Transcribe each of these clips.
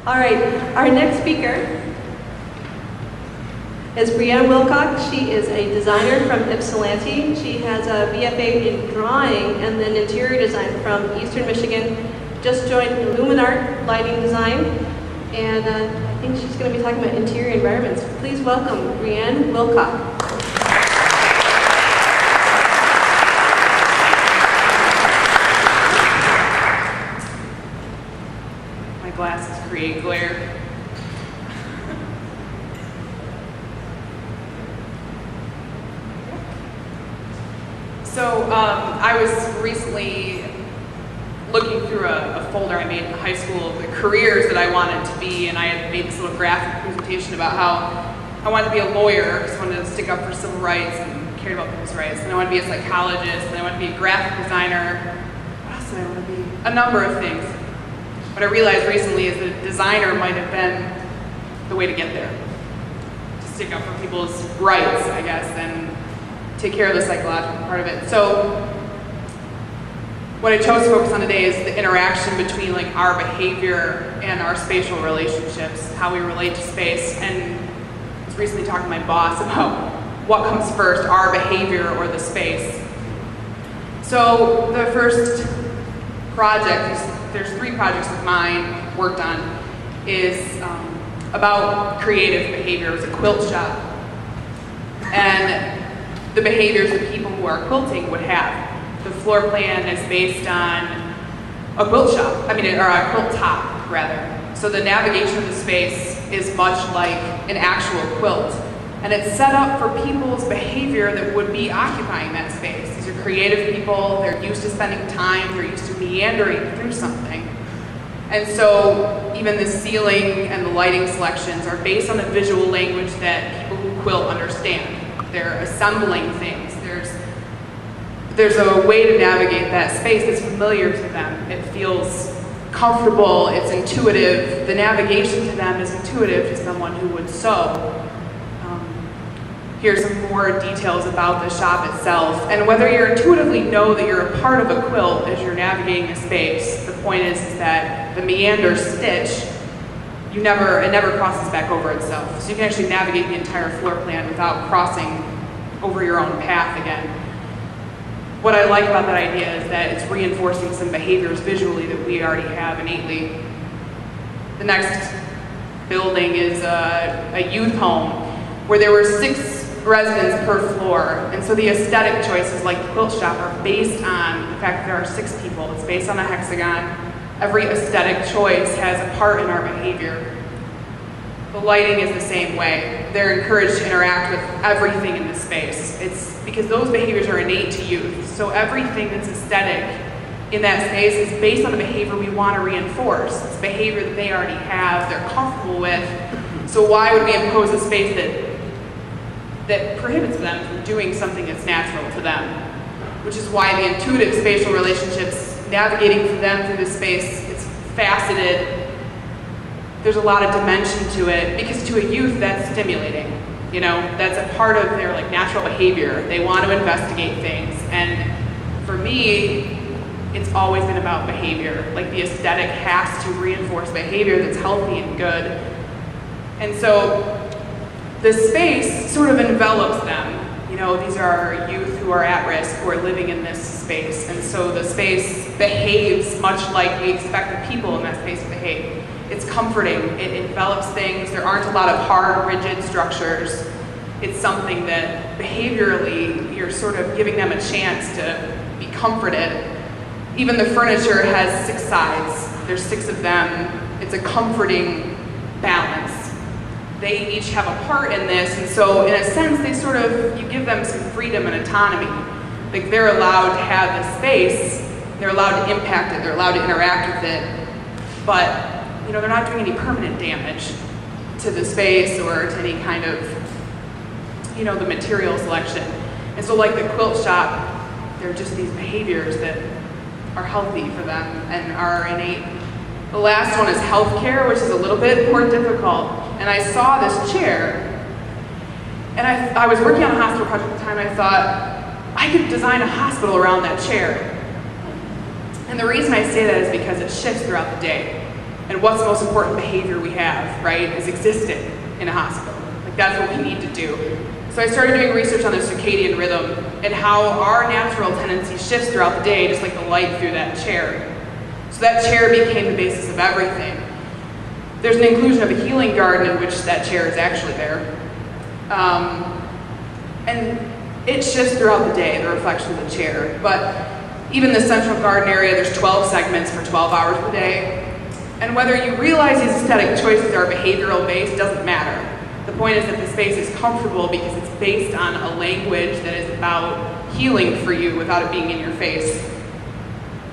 All right, our next speaker is Brianne Wilcox. She is a designer from Ypsilanti. She has a BFA in drawing and then interior design from Eastern Michigan. Just joined Illuminart Lighting Design, and I think she's going to be talking about interior environments. Please welcome Brianne Wilcox. Glasses create glare. So I was recently looking through a folder I made in high school of the careers that I wanted to be, and I had made this little graphic presentation about how I wanted to be a lawyer because I wanted to stick up for civil rights and cared about people's rights, and I wanted to be a psychologist, and I wanted to be a graphic designer. What else did I want to be? A number of things. What I realized recently is that designer might have been the way to get there. To stick up for people's rights, I guess, and take care of the psychological part of it. So what I chose to focus on today is the interaction between like our behavior and our spatial relationships, how we relate to space. And I was recently talking to my boss about what comes first, our behavior or the space. So the first project, there's 3 projects of mine worked on, is about creative behavior. It was a quilt shop. And the behaviors that people who are quilting would have. The floor plan is based on a quilt shop, or a quilt top, rather. So the navigation of the space is much like an actual quilt. And it's set up for people's behavior that would be occupying that space. These are creative people, they're used to spending time, they're used to meandering through something. And so even the ceiling and the lighting selections are based on a visual language that people who quilt understand. They're assembling things. There's a way to navigate that space that's familiar to them. It feels comfortable, it's intuitive. The navigation to them is intuitive to someone who would sew. Here's some more details about the shop itself. And whether you intuitively know that you're a part of a quilt as you're navigating a space, the point is that the meander stitch, it never crosses back over itself. So you can actually navigate the entire floor plan without crossing over your own path again. What I like about that idea is that it's reinforcing some behaviors visually that we already have innately. The next building is a youth home where there were 6 residents per floor, and so the aesthetic choices like the quilt shop are based on the fact that there are 6 people. It's based on a hexagon. Every aesthetic choice has a part in our behavior. The lighting is the same way. They're encouraged to interact with everything in the space. It's because those behaviors are innate to youth. So everything that's aesthetic in that space is based on the behavior we want to reinforce. It's behavior that they already have, they're comfortable with. So why would we impose a space that prohibits them from doing something that's natural to them? Which is why the intuitive spatial relationships, navigating for them through the space, it's faceted. There's a lot of dimension to it, because to a youth that's stimulating. That's a part of their natural behavior. They want to investigate things. And for me, it's always been about behavior. The aesthetic has to reinforce behavior that's healthy and good. And so the space sort of envelops them. These are youth who are at risk, who are living in this space. And so the space behaves much like we expect the people in that space to behave. It's comforting, it envelops things. There aren't a lot of hard, rigid structures. It's something that behaviorally, you're sort of giving them a chance to be comforted. Even the furniture has 6 sides. There's 6 of them. It's a comforting balance. They each have a part in this, and so in a sense, you give them some freedom and autonomy. They're allowed to have the space, they're allowed to impact it, they're allowed to interact with it, but they're not doing any permanent damage to the space or to any kind of, the material selection. And so like the quilt shop, they're just these behaviors that are healthy for them and are innate. The last one is healthcare, which is a little bit more difficult. And I saw this chair, and I was working on a hospital project at the time, and I thought, I could design a hospital around that chair. And the reason I say that is because it shifts throughout the day. And what's the most important behavior we have, right, is existing in a hospital. Like, that's what we need to do. So I started doing research on the circadian rhythm and how our natural tendency shifts throughout the day, just like the light through that chair. So that chair became the basis of everything. There's an inclusion of a healing garden in which that chair is actually there. And it shifts throughout the day, the reflection of the chair. But even the central garden area, there's 12 segments for 12 hours per day. And whether you realize these aesthetic choices are behavioral based doesn't matter. The point is that the space is comfortable because it's based on a language that is about healing for you without it being in your face.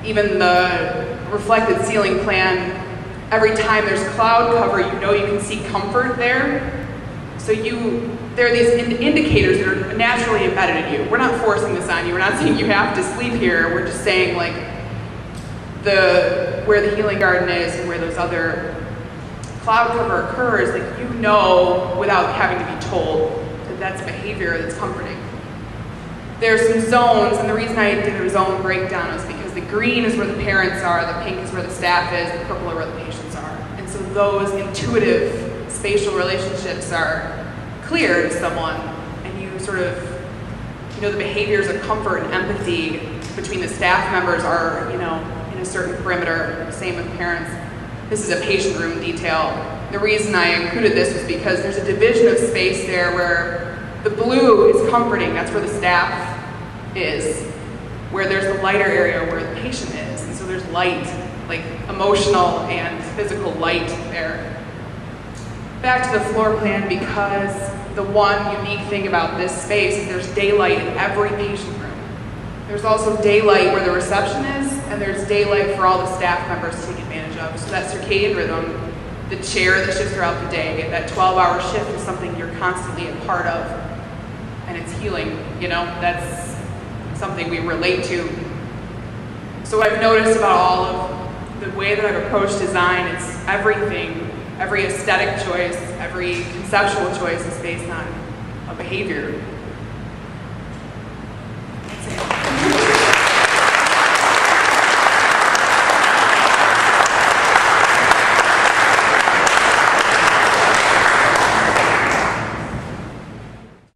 Even the reflected ceiling plan, every time there's cloud cover, you know you can see comfort there. So there are these indicators that are naturally embedded in you. We're not forcing this on you. We're not saying you have to sleep here. We're just saying like where the healing garden is and where those other cloud cover occurs, like you know without having to be told that that's behavior that's comforting. There's some zones, and the reason I did a zone breakdown is because the green is where the parents are, the pink is where the staff is, the purple are where the patients are. And so those intuitive spatial relationships are clear to someone, and you sort of, you know, the behaviors of comfort and empathy between the staff members are, you know, in a certain perimeter, same with parents. This is a patient room detail. The reason I included this was because there's a division of space there where the blue is comforting, that's where the staff is, where there's the lighter area where the patient is. And so there's light, like emotional and physical light there. Back to the floor plan, because the one unique thing about this space is there's daylight in every patient room. There's also daylight where the reception is, and there's daylight for all the staff members to take advantage of. So that circadian rhythm, the chair that shifts throughout the day, that 12-hour shift is something you're constantly a part of, and it's healing, you know, that's something we relate to. So what I've noticed about all of the way that I've approached design, it's everything, every aesthetic choice, every conceptual choice is based on a behavior.